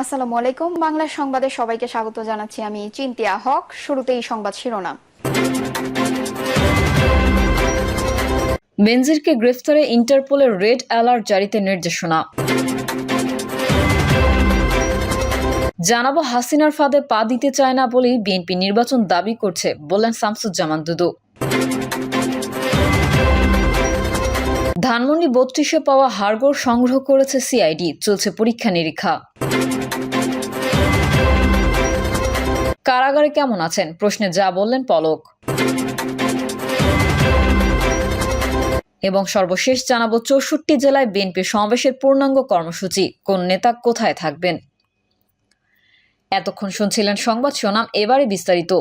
আসসালামু আলাইকুম। বাংলা সংবাদে সবাইকে স্বাগত জানাচ্ছি। আমি চিন্তিয়া হক। শুরুতেই সংবাদ শিরোনাম। বেনজিরকে গ্রেফতারে ইন্টারপোলের রেড অ্যালার্ট জারিতে নির্দেশনা। জানাবো হাসিনার ফাঁদে পা দিতে চায় না বলেই বিএনপি নির্বাচন দাবি করছে, বললেন শামসুজ্জামান দুদু। ধানমন্ডি ৩২-এ পাওয়া হাড়গোড় সংগ্রহ করেছে সিআইডি, চলছে পরীক্ষা নিরীক্ষা। কারাগারে কেমন আছেন প্রশ্নে যা বললেন পলক। এবং সর্বশেষ জানাবো ৬৪ জেলায় বিএনপি সমাবেশের পূর্ণাঙ্গ কর্মসূচি, কোন নেতা কোথায় থাকবেন। এতক্ষণ শুনছিলেন সংবাদ শিরোনাম, এবারে বিস্তারিত।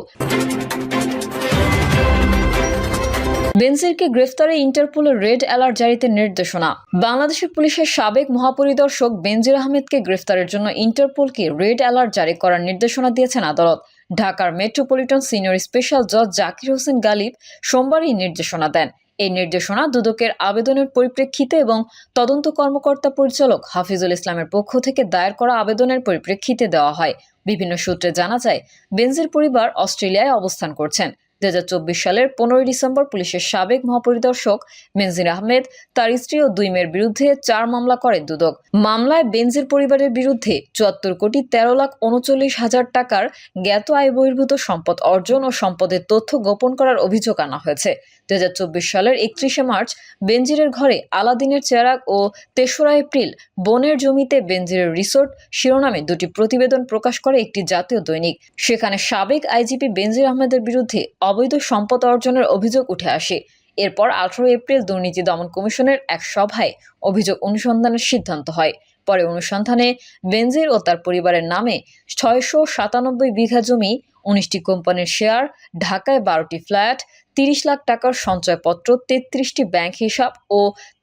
বেনজিরকে গ্রেফতারে ইন্টারপোলের রেড অ্যালার্ট জারিতে নির্দেশনা। বাংলাদেশের পুলিশের সাবেক মহাপরিদর্শক বেনজির আহমেদকে গ্রেফতারের জন্য ইন্টারপোলকে রেড অ্যালার্ট জারি করার নির্দেশনা দিয়েছেন আদালত। ঢাকার মেট্রোপলিটন সিনিয়র স্পেশাল জজ জাকির হোসেন গালিব সোমবার এই নির্দেশনা দেন। এই নির্দেশনা দুদকের আবেদনের পরিপ্রেক্ষিতে এবং তদন্ত কর্মকর্তা পরিচালক হাফিজুল ইসলামের পক্ষ থেকে দায়ের করা আবেদনের পরিপ্রেক্ষিতে দেওয়া হয়। বিভিন্ন সূত্রে জানা যায়, বেনজির পরিবার অস্ট্রেলিয়ায় অবস্থান করছেন। ২০২৪ সালের ১৫ ডিসেম্বর পুলিশের সাবেক মহাপরিদর্শক বেনজির আহমেদ, তার স্ত্রী ও ২ মেয়ের বিরুদ্ধে ৪ মামলা করে দুদক। মামলায় বেনজির পরিবারের বিরুদ্ধে ৭৪,১৩,৩৯,০০০ টাকার জ্ঞাত আয় বহির্ভূত সম্পদ অর্জন ও সম্পদের তথ্য গোপন করার অভিযোগ আনা হয়েছে। ২০২৪ সালের ৩১শে মার্চ বেনজিরের ঘরে আলাদিনের চেরাগ ও ৩রা এপ্রিল বনের জমিতে বেনজিরের রিসোর্ট শিরোনামে দুটি প্রতিবেদন প্রকাশ করে একটি জাতীয় দৈনিক। সেখানে সাবেক আইজিপি বেনজির আহমেদের বিরুদ্ধে অবৈধ সম্পদ অর্জনের অভিযোগ উঠে আসে। এরপর ১৮ এপ্রিল দুর্নীতি দমন কমিশনের এক সভায় অভিযোগ অনুসন্ধানের সিদ্ধান্ত হয়। পরে অনুসন্ধানে বেনজির ও তার পরিবারের নামে ৬৯৭ বিঘা জমি, ১৯টি কোম্পানির শেয়ার, ঢাকায় ১২টি ফ্ল্যাট, ৩০ লাখ টাকার সঞ্চয়পত্র, ৩৩টি ব্যাংক হিসাব ও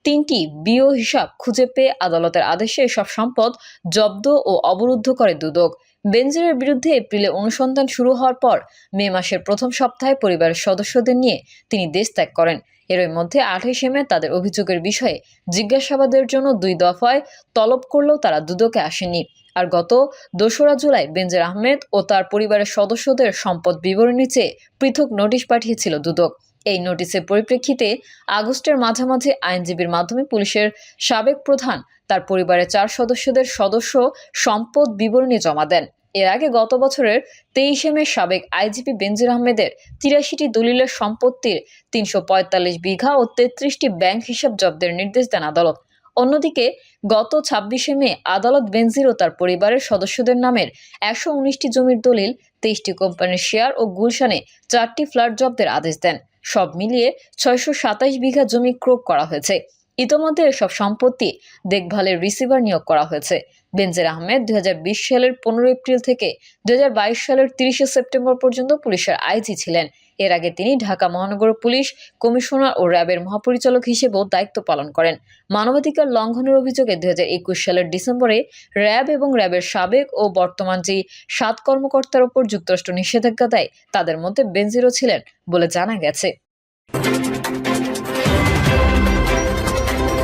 ৩টি বিও হিসাব খুঁজে পেয়ে আদালতের আদেশে এসব সম্পদ জব্দ ও অবরুদ্ধ করে দুদক। বেনজিরের বিরুদ্ধে এপ্রিলে অনুসন্ধান শুরু হওয়ার পর মে মাসের প্রথম সপ্তাহে পরিবারের সদস্যদের নিয়ে তিনি দেশ ত্যাগ করেন। এর মধ্যে ২৮শে মে তাদের অভিযোগের বিষয়ে জিজ্ঞাসাবাদের জন্য ২ দফায় তলব করলেও তারা দুদকে আসেনি। আর গত ২রা জুলাই বেনজির আহমেদ ও তার পরিবারের সদস্যদের সম্পদ বিবরণী চেয়ে পৃথক নোটিশ পাঠিয়েছিল দুদক। এই নোটিশের পরিপ্রেক্ষিতে আগস্টের মাঝামাঝি আইনজীবীর মাধ্যমে পুলিশের সাবেক প্রধান তার পরিবারের ৪ সদস্যদের সম্পদ বিবরণী জমা দেন। এর আগে গত বছরের ২৩শে মে সাবেক আইজিপি বেনজির আহমেদের ৮৩টি দলিলের সম্পত্তির ৩৪৫ বিঘা ও ৩৩টি ব্যাংক হিসাব জব্দের নির্দেশ দেন আদালত। অন্যদিকে গত ২৬শে মে আদালত বেনজির ও তার পরিবারের সদস্যদের নামের ১১৯টি জমির দলিল, ২৩টি কোম্পানির শেয়ার ও গুলশানে ৪টি ফ্ল্যাট জব্দের আদেশ দেন। সব মিলিয়ে ৬২৭ বিঘা জমি ক্রয় করা হয়েছে। ইতোমধ্যে এসব সম্পত্তি দেখভালের রিসিভার নিয়োগ করা হয়েছে। বেনজির আহমেদ ২০২০ সালের ১৫ এপ্রিল থেকে ২০২২ সালের ৩০শে সেপ্টেম্বর পর্যন্ত পুলিশের আইজি ছিলেন। এর আগে তিনি ঢাকা মহানগর পুলিশ কমিশনার ও র্যাবের মহাপরিচালক হিসেবেও দায়িত্ব পালন করেন। মানবাধিকার লঙ্ঘনের অভিযোগে ২০২১ সালের ডিসেম্বরে র্যাব এবং র্যাবের সাবেক ও বর্তমান যে ৭ কর্মকর্তার ওপর যুক্তরাষ্ট্র নিষেধাজ্ঞা দেয়, তাদের মধ্যে বেনজিরও ছিলেন বলে জানা গেছে।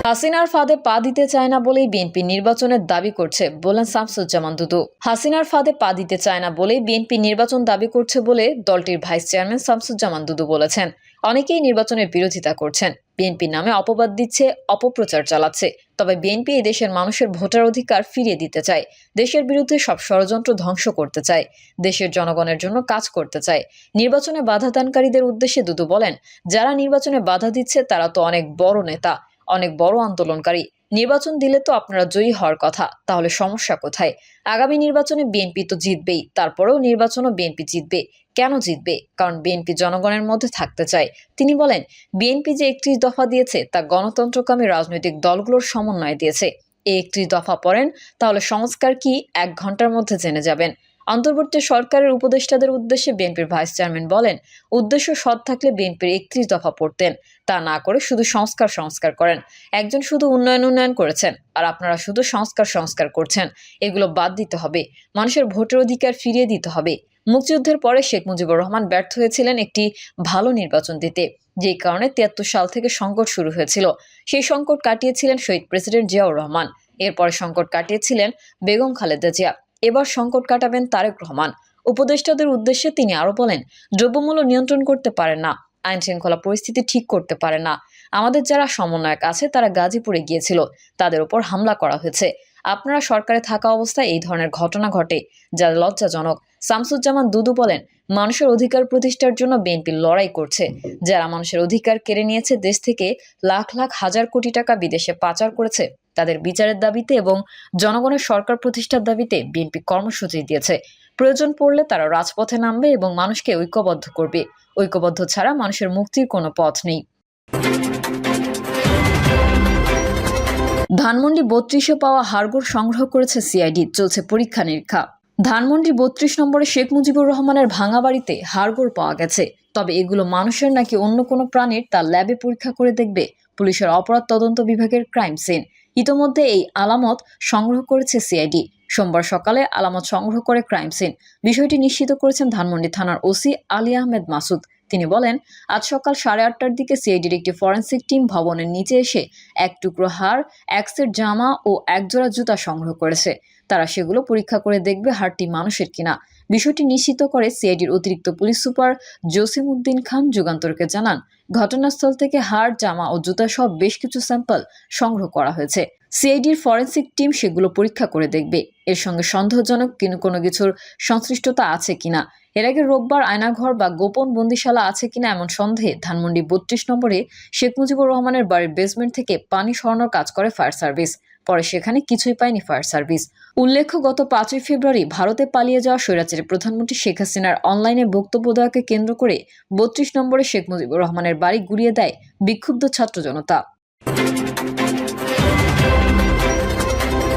হাসিনার ফাঁদে পা দিতে চায় না বলেই বিএনপি নির্বাচনের দাবি করছে, বললেন শামসুজ্জামান দুদু। হাসিনার ফাঁদে পা দিতে চায় না বলেই বিএনপি নির্বাচন দাবি করছে বলে দলটির ভাইস চেয়ারম্যান শামসুজ্জামান দুদু বলেছেন। অনেকেই নির্বাচনের বিরোধিতা করছেন, বিএনপির নামে অপবাদ দিচ্ছে, অপপ্রচার চালাচ্ছে। তবে বিএনপি এই দেশের মানুষের ভোটার অধিকার ফিরিয়ে দিতে চায়, দেশের বিরুদ্ধে সব ষড়যন্ত্র ধ্বংস করতে চায়, দেশের জনগণের জন্য কাজ করতে চায়। নির্বাচনে বাধা দানকারীদের উদ্দেশ্যে দুদু বলেন, যারা নির্বাচনে বাধা দিচ্ছে তারা তো অনেক বড় নেতা, অনেক বড় আন্দোলনকারী। নির্বাচন দিলে তো আপনারা জয়ী হওয়ার কথা, তাহলে সমস্যা কোথায়? আগামী নির্বাচনে বিএনপি তো জিতবেই, তারপরেও নির্বাচনও বিএনপি জিতবে। কেন জিতবে? কারণ বিএনপি জনগণের মধ্যে থাকতে চায়। তিনি বলেন, বিএনপি যে ৩১ দফা দিয়েছে তা গণতন্ত্রকামী রাজনৈতিক দলগুলোর সমন্বয়ে দিয়েছে। এই ৩১ দফা পড়েন, তাহলে সংস্কার কি ১ ঘন্টার মধ্যে জেনে যাবেন। অন্তর্বর্তী সরকারের উপদেষ্টাদের উদ্দেশ্যে বিএনপির ভাইস চেয়ারম্যান বলেন, উদ্দেশ্য সৎ থাকলে বিএনপির ৩১ দফা পড়তেন, তা না করে শুধু সংস্কার করেন। একজন শুধু উন্নয়ন করেছেন, আর আপনারা শুধু সংস্কার করছেন। এগুলো বাদ দিতে হবে, মানুষের ভোটের অধিকার ফিরিয়ে দিতে হবে। মুক্তিযুদ্ধের পরে শেখ মুজিবুর রহমান ব্যর্থ হয়েছিলেন একটি ভালো নির্বাচন দিতে, যেই কারণে ৭৩ সাল থেকে সংকট শুরু হয়েছিল। সেই সংকট কাটিয়েছিলেন শহীদ প্রেসিডেন্ট জিয়াউর রহমান। এরপরে সংকট কাটিয়েছিলেন বেগম খালেদা জিয়া। এবার সংকট কাটাবেন তারেক রহমান। উপদেষ্টাদের উদ্দেশ্যে তিনি আরো বলেন, দ্রব্যমূল্য নিয়ন্ত্রণ করতে পারেন না, আইন শৃঙ্খলা পরিস্থিতি ঠিক করতে পারে না। আমাদের যারা সমন্বয়ক আছে তারা গাজীপুরে গিয়েছিল, তাদের উপর হামলা করা হয়েছে। আপনারা সরকারে থাকা অবস্থায় এই ধরনের ঘটনা ঘটে, যা লজ্জাজনক। শামসুজ্জামান দুদু বলেন, মানুষের অধিকার প্রতিষ্ঠার জন্য বিএনপি লড়াই করছে। যারা মানুষের অধিকার কেড়ে নিয়েছে, দেশ থেকে লাখ লাখ হাজার কোটি টাকা বিদেশে পাচার করেছে, তাদের বিচারের দাবিতে এবং জনগণের সরকার প্রতিষ্ঠার দাবিতে বিএনপি কর্মসূচি দিয়েছে। প্রয়োজন পড়লে তারা রাজপথে নামবে এবং মানুষকে ঐক্যবদ্ধ করবে। ঐক্যবদ্ধ ছাড়া মানুষের মুক্তির কোনো পথ নেই। ধানমন্ডি 32-এ পাওয়া হাড়গোড় সংগ্রহ করেছে সিআইডি, চলছে পরীক্ষা নিরীক্ষা। ধানমন্ডি 32 নম্বরে শেখ মুজিবুর রহমানের ভাঙা বাড়িতে হাড়গোড় পাওয়া গেছে, তবে এগুলো মানুষের নাকি অন্য কোনো প্রাণীর তা ল্যাবে পরীক্ষা করে দেখবে পুলিশের অপরাধ তদন্ত বিভাগের ক্রাইম সিন। ইতোমধ্যে এই আলামত সংগ্রহ করেছে সিআইডি। সোমবার সকালে আলামত সংগ্রহ করে ক্রাইম সিন। বিষয়টি নিশ্চিত করেছেন ধানমন্ডি থানার ওসি আলী আহমেদ মাসুদ। তিনি বলেন, আজ সকাল 8:30টার দিকে সিআইডির একটি ফরেনসিক টিম ভবনের নিচে এসে এক টুকরো হাড়, এক সেট জামা ও এক জোড়া জুতা সংগ্রহ করেছে। তারা সেগুলো পরীক্ষা করে দেখবে হাড়টি মানুষের কিনা। বিষয়টি নিশ্চিত করে সিআইডির অতিরিক্ত পুলিশ সুপার জসিম উদ্দিন খান যুগান্তরকে জানান, ঘটনাস্থল থেকে হাড়, জামা ও জুতা সহ বেশ কিছু স্যাম্পল সংগ্রহ করা হয়েছে। সিআইডির ফরেনসিক টিম সেগুলো পরীক্ষা করে দেখবে এর সঙ্গে সন্দেহজনক কোনো কিছুর সংশ্লিষ্টতা আছে কিনা। এর আগে রোববার আয়নাঘর বা গোপন বন্দিশালা আছে কিনা এমন সন্দেহে ধানমন্ডি 32 নম্বরে শেখ মুজিবুর রহমানের বাড়ির বেসমেন্ট থেকে পানি সরানোর কাজ করে ফায়ার সার্ভিস। পরে সেখানে কিছুই পায়নি ফায়ার সার্ভিস। উল্লেখ্য, গত 5ই ফেব্রুয়ারি ভারতে পালিয়ে যাওয়া স্বৈরাচারী প্রধানমন্ত্রী শেখ হাসিনার অনলাইনে বক্তব্য দেওয়াকে কেন্দ্র করে 32 নম্বরে শেখ মুজিবুর রহমানের বাড়ি গুড়িয়ে দেয় বিক্ষুব্ধ ছাত্র জনতা।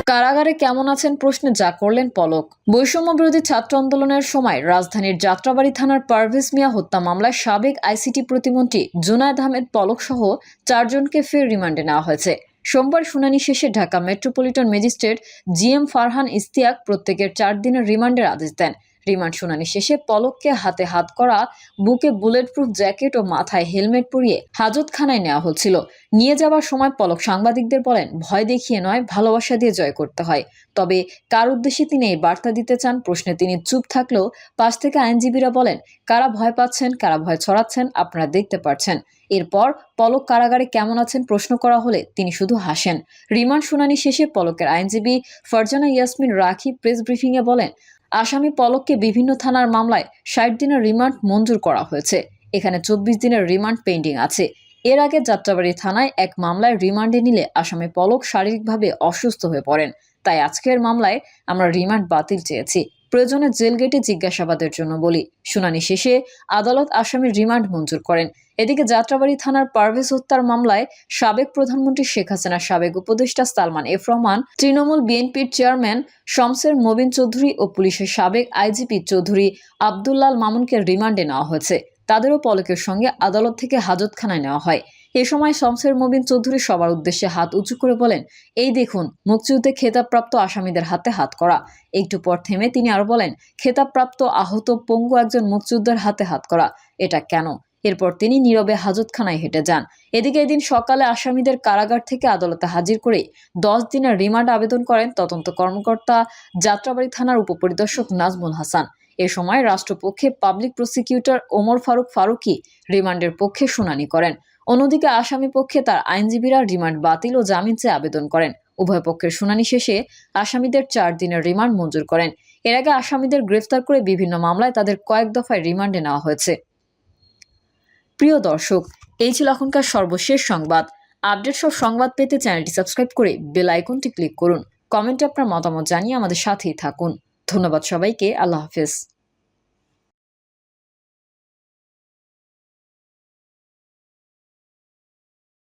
কারাগারে কেমন আছেন প্রশ্নে যা করলেন পলক। বৈষম্য বিরোধী ছাত্র আন্দোলনের সময় রাজধানীর যাত্রাবাড়ি থানার পারভেজ মিয়া হত্যা মামলায় সাবেক আইসিটি প্রতিমন্ত্রী জুনায়েদ আহমেদ পলক সহ 4 জনকে ফের রিমান্ডে নেওয়া হয়েছে। সোমবার শুনানি শেষে Dhaka metropolitan magistrate GM Farhan Ishtiaq প্রত্যেকের 4 দিনের রিমান্ডের আদেশ দেন। রিমান্ড শুনানি শেষে পলককে হাতে হাত করা, বুকে বুলেট প্রুফ জ্যাকেট ও মাথায় হেলমেট পরিয়ে হাজতখানায় নেওয়া হচ্ছিল। নিয়ে যাওয়ার সময় পলক সাংবাদিকদের বলেন, ভয় দেখিয়ে নয়, ভালোবাসা দিয়ে জয় করতে হয়। তবে কার উদ্দেশ্যে তিনি এই বার্তা দিতে চান প্রশ্নে তিনি চুপ থাকলেও পাশ থেকে আইনজীবীরা বলেন, কারা ভয় পাচ্ছেন, কারা ভয় ছড়াচ্ছেন আপনারা দেখতে পাচ্ছেন। এরপর পলক কারাগারে কেমন আছেন প্রশ্ন করা হলে তিনি শুধু হাসেন। রিমান্ড শুনানি শেষে পলকের আইনজীবী ফারজানা ইয়াসমিন রাখি প্রেস ব্রিফিংয়ে বলেন, আসামি পলককে বিভিন্ন থানার মামলায় 60 দিনের রিমান্ড মঞ্জুর করা হয়েছে। এখানে 24 দিনের রিমান্ড পেন্ডিং আছে। এর আগে যাত্রাবাড়ি থানায় এক মামলায় রিমান্ডে নিলে আসামি পলক শারীরিকভাবে অসুস্থ হয়ে পড়েন। তাই আজকের মামলায় আমরা রিমান্ড বাতিল চেয়েছি, প্রয়োজনে জেল গেটে জিজ্ঞাসাবাদের জন্য বলি। শুনানি শেষে আদালত আসামির রিমান্ড মঞ্জুর করেন। এদিকে যাত্রাবাড়ি থানার পারভেজ হত্যার মামলায় সাবেক প্রধানমন্ত্রী শেখ হাসিনার সাবেক উপদেষ্টা সালমান এফ রহমান, তৃণমূল বিএনপির চেয়ারম্যান শমসের মবিন চৌধুরী ও পুলিশের সাবেক আইজিপি চৌধুরী আব্দুল্লাল মামুনকে রিমান্ডে নেওয়া হয়েছে। তাদেরও পলকের সঙ্গে আদালত থেকে হাজতখানায় নেওয়া হয়। এ সময় শমসের মবিন চৌধুরী সবার উদ্দেশ্যে হাত উঁচু করে বলেন, এই দেখুন মুক্তিযুদ্ধে খেতাবপ্রাপ্ত আসামিদের হাতে হাত করা। একটু পর থেমে তিনি আরো বলেন, খেতাবপ্রাপ্ত আহত পঙ্গু একজন মুক্তিযোদ্ধার হাতে হাত করা, এটা কেন? এরপর তিনি নীরবে হাজতখানায় হেঁটে যান। এদিকে এদিন সকালে আসামিদের কারাগার থেকে আদালতে হাজির করে 10 দিনের রিমান্ড আবেদন করেন তদন্ত কর্মকর্তা যাত্রাবাড়ি থানার উপপরিদর্শক নাজমুল হাসান। এ সময় রাষ্ট্রপক্ষে পাবলিক প্রসিকিউটর ওমর ফারুক ফারুকী রিমান্ডের পক্ষে শুনানি করেন। অন্যদিকে আসামি পক্ষে তার আইনজীবীরা রিমান্ড বাতিল ও জামিন চেয়ে আবেদন করেন। উভয় পক্ষের শুনানি শেষে আসামিদের 4 দিনের রিমান্ড মঞ্জুর করেন। এর আগে আসামিদের গ্রেফতার করে বিভিন্ন মামলায় তাদের কয়েক দফায় রিমান্ডে নেওয়া হয়েছে। প্রিয় দর্শক, এই ছিল এখনকার সর্বশেষ সংবাদ। আপডেট সব সংবাদ পেতে চ্যানেলটি সাবস্ক্রাইব করে বেল আইকনটি ক্লিক করুন। কমেন্টে আপনার মতামত জানিয়ে আমাদের সাথেই থাকুন। ধন্যবাদ সবাইকে। আল্লাহ হাফেজ।